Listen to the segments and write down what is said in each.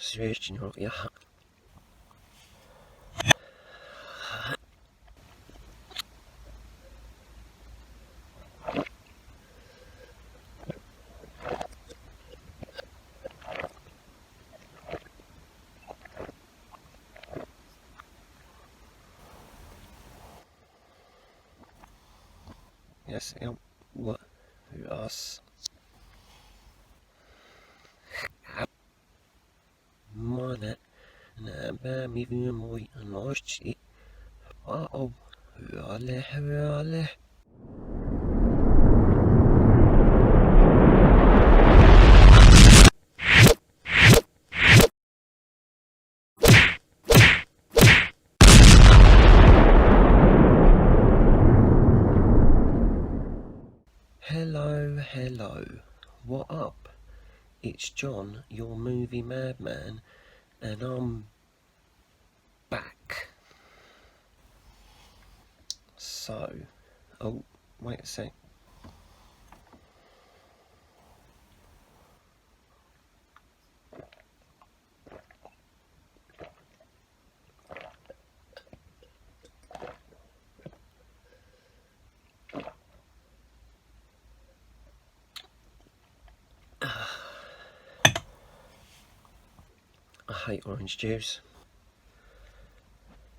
Zresztą ja. Yes, ja. What? Us. Monet. Na mi wiem mój ności. O, ale. Hello. What up? It's John, your movie madman, and I'm back. So, oh, wait a sec. I hate orange juice.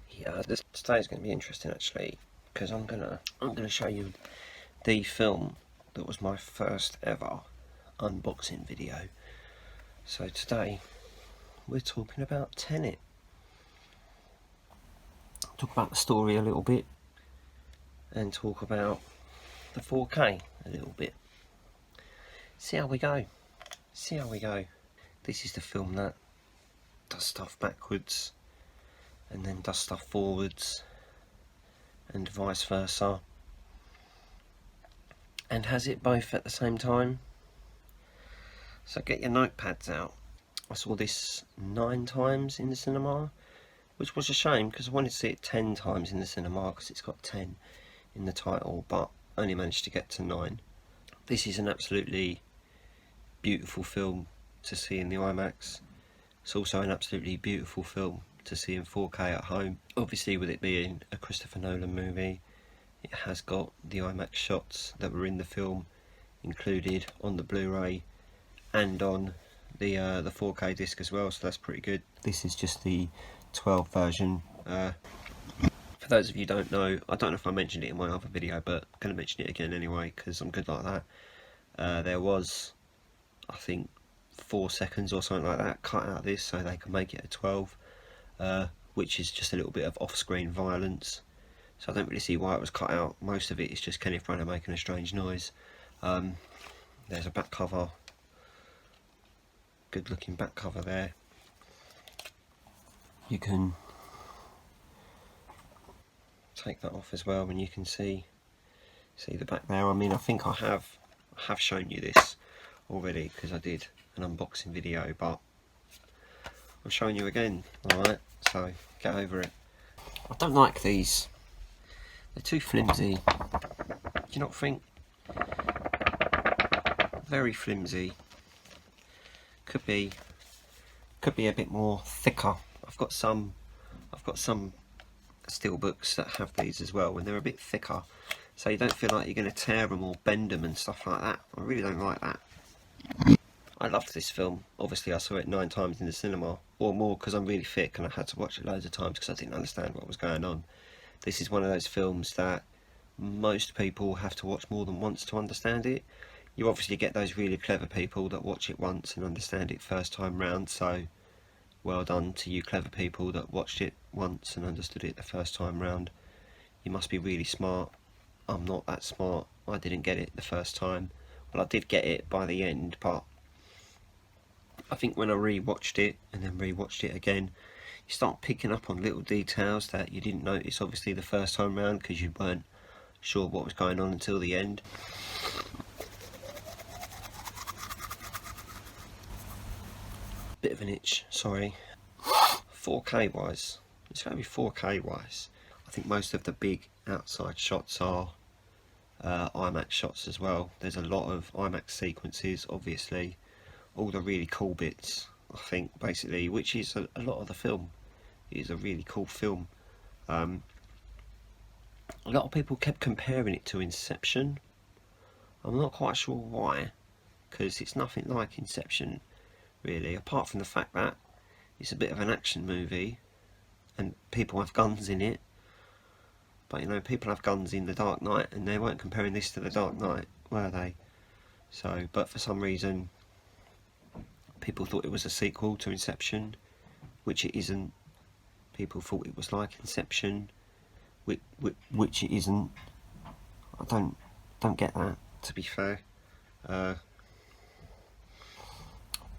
Yeah, today's going to be interesting actually, because I'm gonna show you the film that was my first ever unboxing video. So today we're talking about teneT. Talk about the story a little bit, and talk about the 4K a little bit. See how we go. This is the film that does stuff backwards and then does stuff forwards and vice versa, and has it both at the same time. So get your notepads out. I saw this 9 times in the cinema, which was a shame because I wanted to see it 10 times in the cinema because it's got 10 in the title, but only managed to get to 9. This is an absolutely beautiful film to see in the IMAX. It's also an absolutely beautiful film to see in 4K at home. Obviously, with it being a Christopher Nolan movie, it has got the IMAX shots that were in the film included on the Blu-ray and on the 4K disc as well, so that's pretty good. This is just the 12 version. For those of you who don't know, I don't know if I mentioned it in my other video, but I'm going to mention it again anyway because I'm good like that. There was, I think, 4 seconds or something like that cut out of this so they can make it a 12, which is just a little bit of off-screen violence, so I don't really see why it was cut out. Most of it is just Kenneth Branagh making a strange noise. There's a back cover, good looking back cover there. You can take that off as well and you can see the back there. I mean, I think I have shown you this already because I did an unboxing video, but I'm showing you again. Alright, so get over it. I don't like these, they're too flimsy. Do you not think? Very flimsy. Could be a bit more thicker. I've got some steel books that have these as well, and they're a bit thicker, so you don't feel like you're going to tear them or bend them and stuff like that. I really don't like that. I loved this film. Obviously I saw it 9 times in the cinema or more because I'm really thick and I had to watch it loads of times because I didn't understand what was going on. This is one of those films that most people have to watch more than once to understand it. You obviously get those really clever people that watch it once and understand it first time round, so well done to you clever people that watched it once and understood it the first time round. You must be really smart. I'm not that smart. I didn't get it the first time. Well, I did get it by the end, but I think when I re-watched it and then re-watched it again, you start picking up on little details that you didn't notice obviously the first time round because you weren't sure what was going on until the end. Bit of an itch, sorry. 4K wise, it's going to be 4K wise. I think most of the big outside shots are IMAX shots as well. There's a lot of IMAX sequences, obviously. All the really cool bits I think, basically, which is a lot of the film. It is a really cool film. A lot of people kept comparing it to Inception. I'm not quite sure why, because it's nothing like Inception, really, apart from the fact that it's a bit of an action movie and people have guns in it. But you know, people have guns in The Dark Knight, and they weren't comparing this to The Dark Knight, were they? So, but for some reason, people thought it was a sequel to Inception, which it isn't. People thought it was like Inception, which it isn't. I don't get that, to be fair. But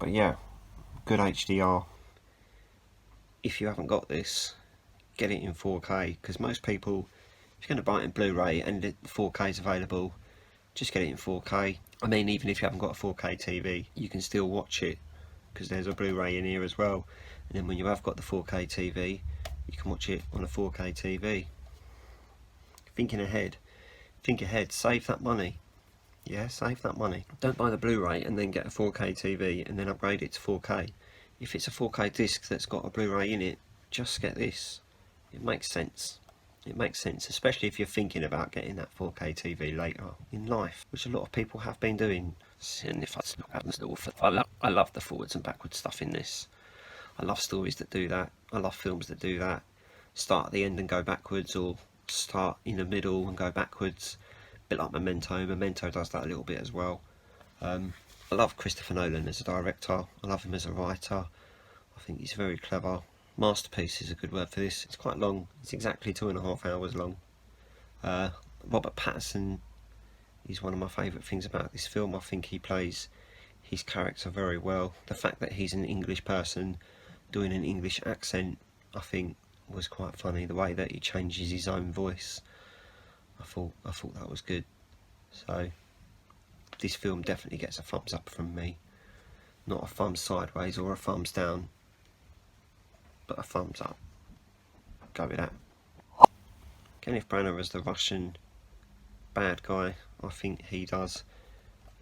yeah, good HDR. If you haven't got this, get it in 4K, because most people, if you're going to buy it in Blu-ray and 4K is available, just get it in 4K. I mean, even if you haven't got a 4K TV, you can still watch it, because there's a Blu-ray in here as well. And then when you have got the 4K TV, you can watch it on a 4K TV. Thinking ahead, think ahead, save that money. Yeah, save that money. Don't buy the Blu-ray and then get a 4K TV and then upgrade it to 4K. If it's a 4K disc that's got a Blu-ray in it, just get this. It makes sense. It makes sense, especially if you're thinking about getting that 4K TV later in life, which a lot of people have been doing. I love the forwards and backwards stuff in this. I love stories that do that. I love films that do that. Start at the end and go backwards, or start in the middle and go backwards. A bit like Memento. Memento does that a little bit as well. I love Christopher Nolan as a director. I love him as a writer. I think he's very clever. Masterpiece is a good word for this. It's quite long. It's exactly 2.5 hours long. Robert Pattinson is one of my favourite things about this film. I think he plays his character very well. The fact that he's an English person doing an English accent, I think, was quite funny. The way that he changes his own voice, I thought that was good. So this film definitely gets a thumbs up from me. Not a thumbs sideways or a thumbs down, but a thumbs up. Go with that. Kenneth Branagh as the Russian bad guy, I think he does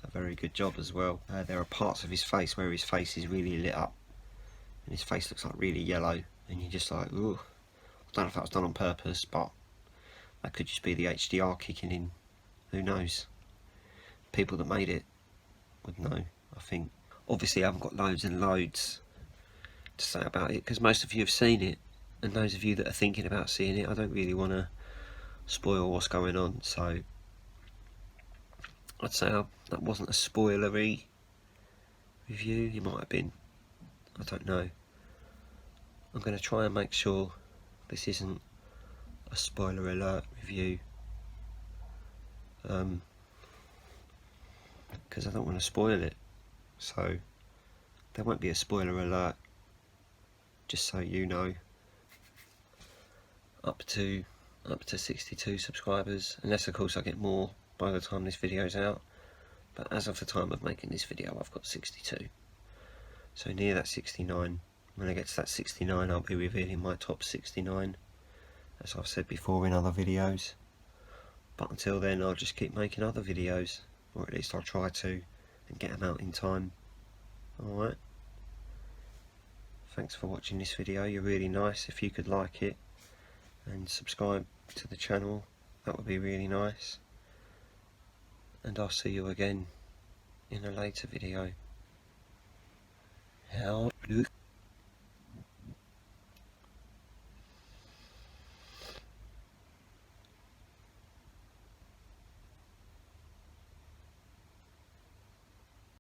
a very good job as well. There are parts of his face where his face is really lit up and his face looks like really yellow, and you're just like, ooh. I don't know if that was done on purpose, but that could just be the HDR kicking in. Who knows? People that made it would know, I think. Obviously I haven't got loads and loads to say about it, because most of you have seen it, and those of you that are thinking about seeing it, I don't really want to spoil what's going on, so I'd say that wasn't a spoilery review. It might have been, I don't know. I'm going to try and make sure this isn't a spoiler alert review, because I don't want to spoil it, so there won't be a spoiler alert, just so you know. Up to 62 subscribers, unless of course I get more by the time this video's out, but as of the time of making this video I've got 62, so near that 69. When I get to that 69 I'll be revealing my top 69, as I've said before in other videos, but until then I'll just keep making other videos, or at least I'll try to, and get them out in time. Alright, thanks for watching this video. You're really nice. If you could like it and subscribe to the channel, that would be really nice, and I'll see you again in a later video. How